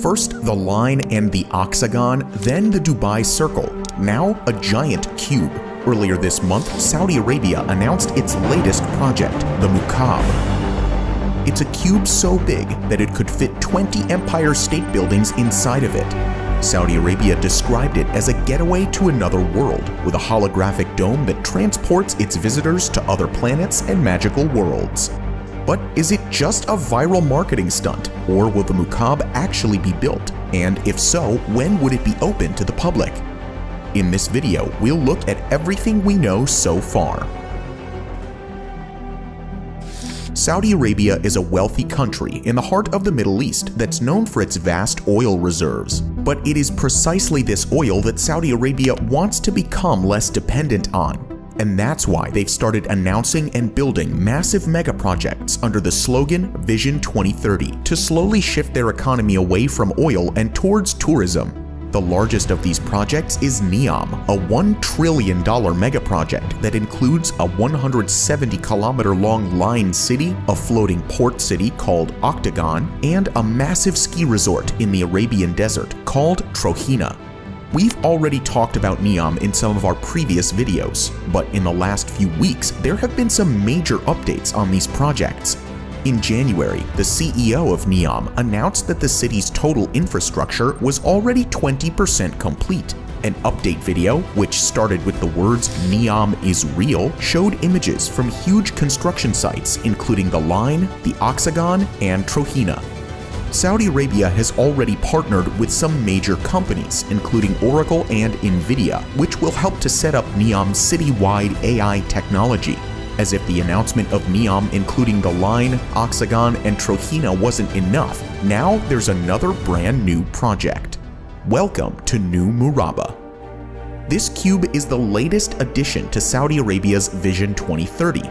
First the line and the octagon, then the Dubai circle, now a giant cube. Earlier this month, Saudi Arabia announced its latest project, the Mukaab. It's a cube so big that it could fit 20 Empire State Buildings inside of it. Saudi Arabia described it as a getaway to another world, with a holographic dome that transports its visitors to other planets and magical worlds. But is it just a viral marketing stunt, or will the Mukaab actually be built? And if so, when would it be open to the public? In this video, we'll look at everything we know so far. Saudi Arabia is a wealthy country in the heart of the Middle East that's known for its vast oil reserves. But it is precisely this oil that Saudi Arabia wants to become less dependent on. And that's why they've started announcing and building massive megaprojects under the slogan Vision 2030 to slowly shift their economy away from oil and towards tourism. The largest of these projects is NEOM, a $1 trillion megaproject that includes a 170-kilometer-long line city, a floating port city called Octagon, and a massive ski resort in the Arabian desert called Trohina. We've already talked about NEOM in some of our previous videos, but in the last few weeks, there have been some major updates on these projects. In January, the CEO of NEOM announced that the city's total infrastructure was already 20% complete. An update video, which started with the words "NEOM is real," showed images from huge construction sites including the Line, the Octagon, and Trohina. Saudi Arabia has already partnered with some major companies, including Oracle and Nvidia, which will help to set up NEOM's citywide AI technology. As if the announcement of NEOM including the Line, Octagon, and Trohina wasn't enough, now there's another brand new project. Welcome to New Murabba. This cube is the latest addition to Saudi Arabia's Vision 2030.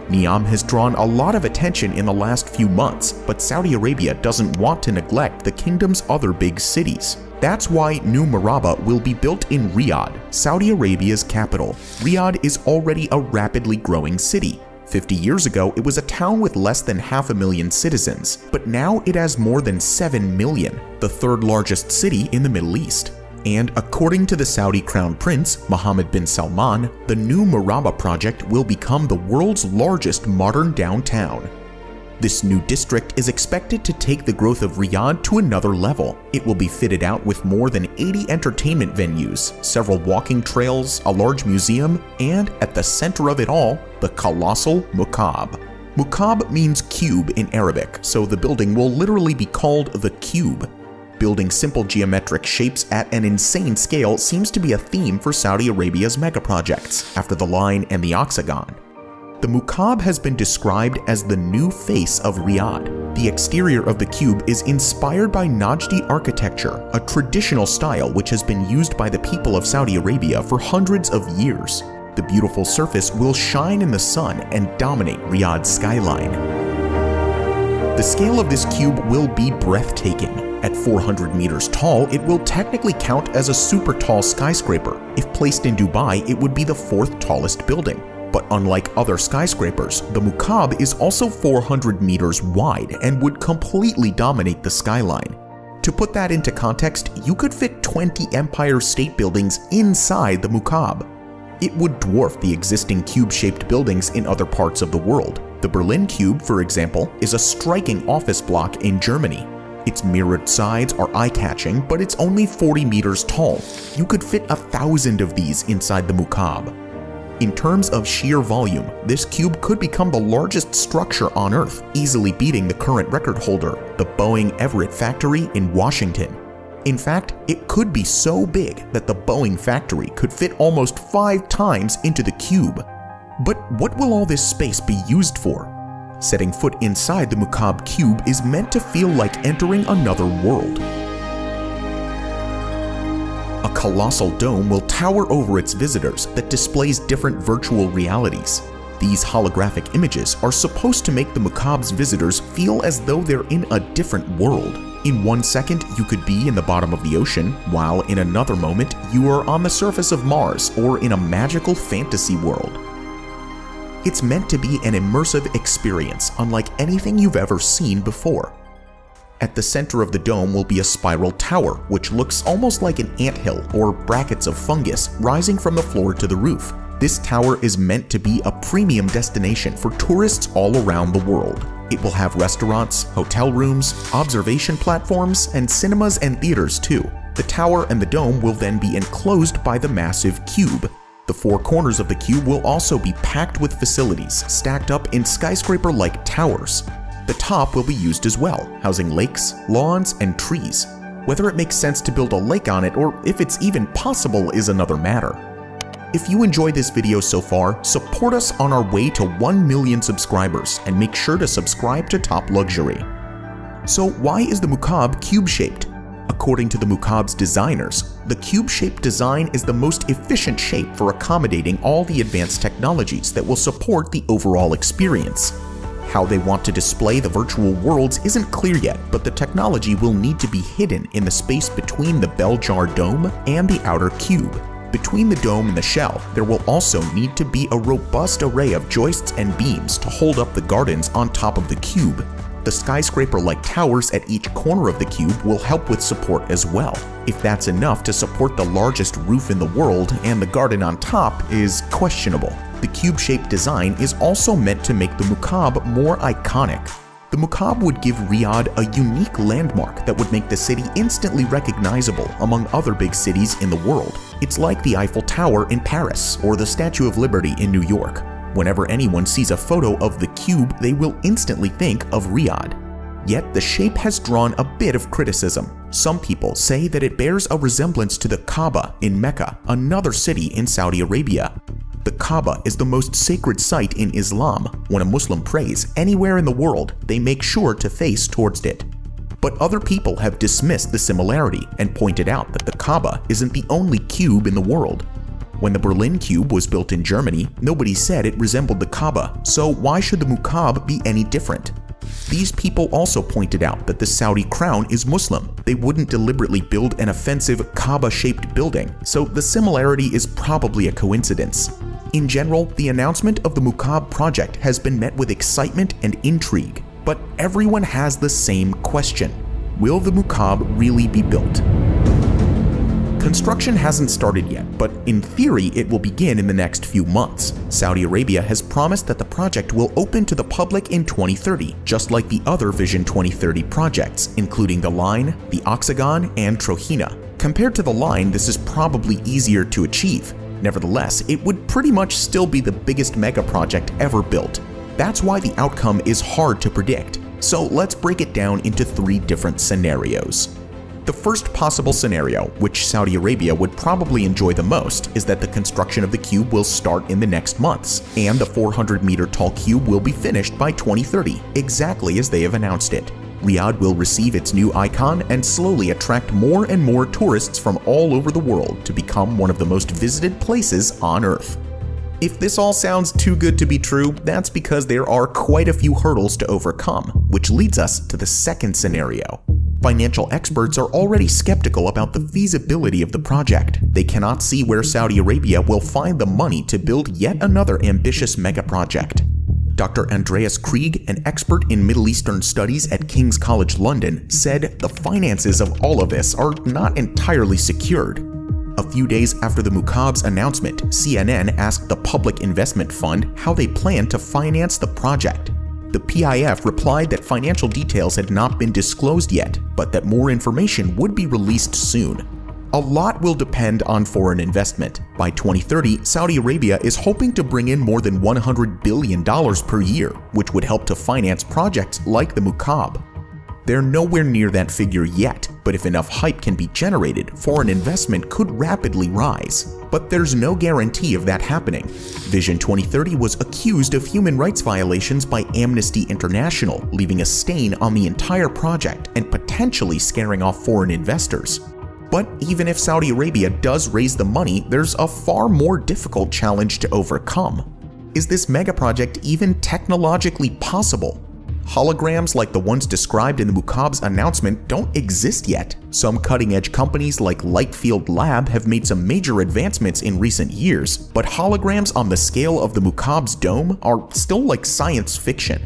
NEOM has drawn a lot of attention in the last few months, but Saudi Arabia doesn't want to neglect the kingdom's other big cities. That's why New Murabba will be built in Riyadh, Saudi Arabia's capital. Riyadh is already a rapidly growing city. 50 years ago, it was a town with less than 500,000 citizens, but now it has more than 7 million, the third largest city in the Middle East. And according to the Saudi Crown Prince, Mohammed bin Salman, the New Murabba project will become the world's largest modern downtown. This new district is expected to take the growth of Riyadh to another level. It will be fitted out with more than 80 entertainment venues, several walking trails, a large museum, and at the center of it all, the colossal Mukaab. Mukaab means cube in Arabic, so the building will literally be called the Cube. Building simple geometric shapes at an insane scale seems to be a theme for Saudi Arabia's megaprojects, after the Line and the Octagon. The Mukaab has been described as the new face of Riyadh. The exterior of the cube is inspired by Najdi architecture, a traditional style which has been used by the people of Saudi Arabia for hundreds of years. The beautiful surface will shine in the sun and dominate Riyadh's skyline. The scale of this cube will be breathtaking. At 400 meters tall, it will technically count as a super tall skyscraper. If placed in Dubai, it would be the fourth tallest building. But unlike other skyscrapers, the Mukaab is also 400 meters wide and would completely dominate the skyline. To put that into context, you could fit 20 Empire State Buildings inside the Mukaab. It would dwarf the existing cube-shaped buildings in other parts of the world. The Berlin Cube, for example, is a striking office block in Germany. Its mirrored sides are eye-catching, but it's only 40 meters tall. You could fit 1,000 of these inside the Mukaab. In terms of sheer volume, this cube could become the largest structure on Earth, easily beating the current record holder, the Boeing Everett factory in Washington. In fact, it could be so big that the Boeing factory could fit almost 5 times into the cube. But what will all this space be used for? Setting foot inside the Mukaab cube is meant to feel like entering another world. A colossal dome will tower over its visitors that displays different virtual realities. These holographic images are supposed to make the Mukaab's visitors feel as though they're in a different world. In 1 second, you could be in the bottom of the ocean, while in another moment, you are on the surface of Mars or in a magical fantasy world. It's meant to be an immersive experience unlike anything you've ever seen before. At the center of the dome will be a spiral tower, which looks almost like an anthill or brackets of fungus rising from the floor to the roof. This tower is meant to be a premium destination for tourists all around the world. It will have restaurants, hotel rooms, observation platforms, and cinemas and theaters too. The tower and the dome will then be enclosed by the massive cube. The four corners of the cube will also be packed with facilities stacked up in skyscraper-like towers. The top will be used as well, housing lakes, lawns, and trees. Whether it makes sense to build a lake on it or if it's even possible is another matter. If you enjoyed this video so far, support us on our way to 1 million subscribers and make sure to subscribe to Top Luxury. So why is the Mukaab cube-shaped? According to the Mukaab's designers, the cube-shaped design is the most efficient shape for accommodating all the advanced technologies that will support the overall experience. How they want to display the virtual worlds isn't clear yet, but the technology will need to be hidden in the space between the bell-jar dome and the outer cube. Between the dome and the shell, there will also need to be a robust array of joists and beams to hold up the gardens on top of the cube. The skyscraper-like towers at each corner of the cube will help with support as well. If that's enough to support the largest roof in the world and the garden on top is questionable. The cube-shaped design is also meant to make the Mukaab more iconic. The Mukaab would give Riyadh a unique landmark that would make the city instantly recognizable among other big cities in the world. It's like the Eiffel Tower in Paris or the Statue of Liberty in New York. Whenever anyone sees a photo of the cube, they will instantly think of Riyadh. Yet the shape has drawn a bit of criticism. Some people say that it bears a resemblance to the Kaaba in Mecca, another city in Saudi Arabia. The Kaaba is the most sacred site in Islam. When a Muslim prays anywhere in the world, they make sure to face towards it. But other people have dismissed the similarity and pointed out that the Kaaba isn't the only cube in the world. When the Berlin Cube was built in Germany, nobody said it resembled the Kaaba, so why should the Mukaab be any different? These people also pointed out that the Saudi crown is Muslim. They wouldn't deliberately build an offensive Kaaba-shaped building, so the similarity is probably a coincidence. In general, the announcement of the Mukaab project has been met with excitement and intrigue, but everyone has the same question. Will the Mukaab really be built? Construction hasn't started yet, but in theory it will begin in the next few months. Saudi Arabia has promised that the project will open to the public in 2030, just like the other Vision 2030 projects, including the Line, the Octagon, and Trojena. Compared to the Line, this is probably easier to achieve. Nevertheless, it would pretty much still be the biggest megaproject ever built. That's why the outcome is hard to predict. So let's break it down into 3 different scenarios. The first possible scenario, which Saudi Arabia would probably enjoy the most, is that the construction of the cube will start in the next months, and the 400-meter tall cube will be finished by 2030, exactly as they have announced it. Riyadh will receive its new icon and slowly attract more and more tourists from all over the world to become one of the most visited places on Earth. If this all sounds too good to be true, that's because there are quite a few hurdles to overcome, which leads us to the second scenario. Financial experts are already skeptical about the feasibility of the project. They cannot see where Saudi Arabia will find the money to build yet another ambitious megaproject. Dr. Andreas Krieg, an expert in Middle Eastern studies at King's College London, said the finances of all of this are not entirely secured. A few days after the Mukaab's announcement, CNN asked the Public Investment Fund how they plan to finance the project. The PIF replied that financial details had not been disclosed yet, but that more information would be released soon. A lot will depend on foreign investment. By 2030, Saudi Arabia is hoping to bring in more than $100 billion per year, which would help to finance projects like the Mukaab. They're nowhere near that figure yet, but if enough hype can be generated, foreign investment could rapidly rise. But there's no guarantee of that happening. Vision 2030 was accused of human rights violations by Amnesty International, leaving a stain on the entire project and potentially scaring off foreign investors. But even if Saudi Arabia does raise the money, there's a far more difficult challenge to overcome. Is this megaproject even technologically possible? Holograms like the ones described in the Mukaab's announcement don't exist yet. Some cutting-edge companies like Lightfield Lab have made some major advancements in recent years, but holograms on the scale of the Mukaab's dome are still like science fiction.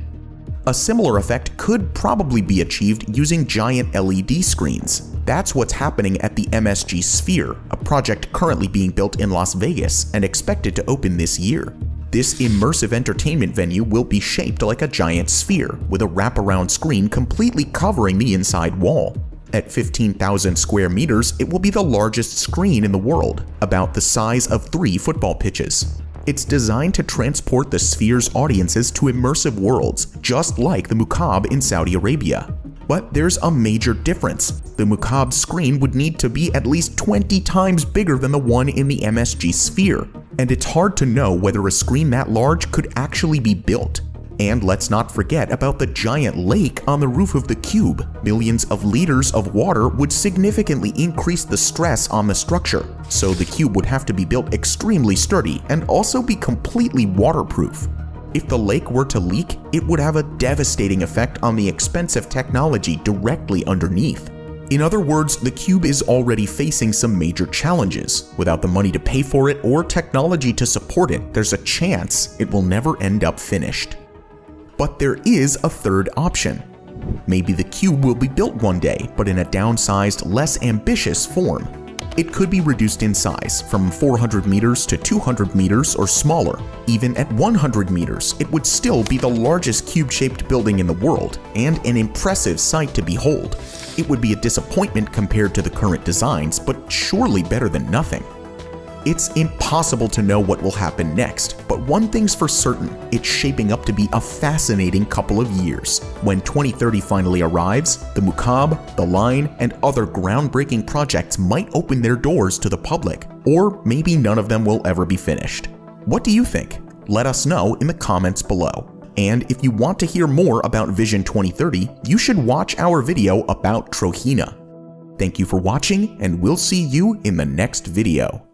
A similar effect could probably be achieved using giant LED screens. That's what's happening at the MSG Sphere, a project currently being built in Las Vegas and expected to open this year. This immersive entertainment venue will be shaped like a giant sphere, with a wraparound screen completely covering the inside wall. At 15,000 square meters, it will be the largest screen in the world, about the size of 3 football pitches. It's designed to transport the sphere's audiences to immersive worlds, just like the Mukaab in Saudi Arabia. But there's a major difference. The Mukaab screen would need to be at least 20 times bigger than the one in the MSG Sphere, and it's hard to know whether a screen that large could actually be built. And let's not forget about the giant lake on the roof of the cube. Millions of liters of water would significantly increase the stress on the structure, so the cube would have to be built extremely sturdy and also be completely waterproof. If the lake were to leak, it would have a devastating effect on the expensive technology directly underneath. In other words, the cube is already facing some major challenges. Without the money to pay for it or technology to support it, there's a chance it will never end up finished. But there is a third option. Maybe the cube will be built one day, but in a downsized, less ambitious form. It could be reduced in size, from 400 meters to 200 meters or smaller. Even at 100 meters, it would still be the largest cube-shaped building in the world, and an impressive sight to behold. It would be a disappointment compared to the current designs, but surely better than nothing. It's impossible to know what will happen next, but one thing's for certain, it's shaping up to be a fascinating couple of years. When 2030 finally arrives, the Mukaab, the Line, and other groundbreaking projects might open their doors to the public, or maybe none of them will ever be finished. What do you think? Let us know in the comments below. And if you want to hear more about Vision 2030, you should watch our video about Trojena. Thank you for watching, and we'll see you in the next video.